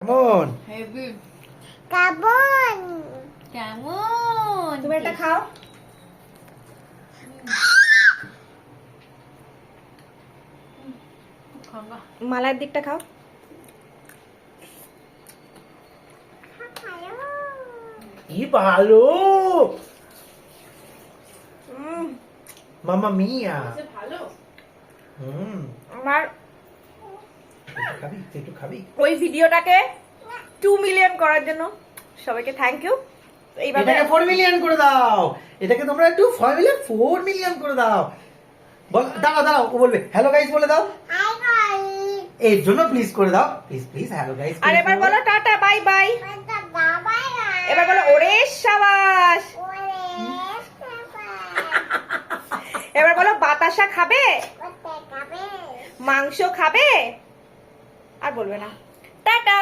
কেমন হেভি কেমন কেমন তুমি এটা খাও। খাঙ্গা মালার দিকটা খাও। কি ভালো উম, মামা মিয়া ভালো আমার খাবি তুই একটু খাবি ওই ভিডিওটাকে 2 মিলিয়ন করার জন্য সবাইকে থ্যাংক ইউ। এইভাবে এটাকে 4 মিলিয়ন করে দাও, এটাকে তোমরা একটু 4 মিলিয়ন করে দাও। বল, দাঁড়াও দাঁড়াও, ও বলবে হ্যালো গাইস বলে দাও। এর জন্য প্লিজ করে দাও, প্লিজ প্লিজ হ্যালো গাইস। আর এবার বলো টাটা বাই বাই। এবার বলো ওরে সাবাস। এবার বলো বাতাসা খাবে, মাংস খাবে, আর বলবে না। টাটা।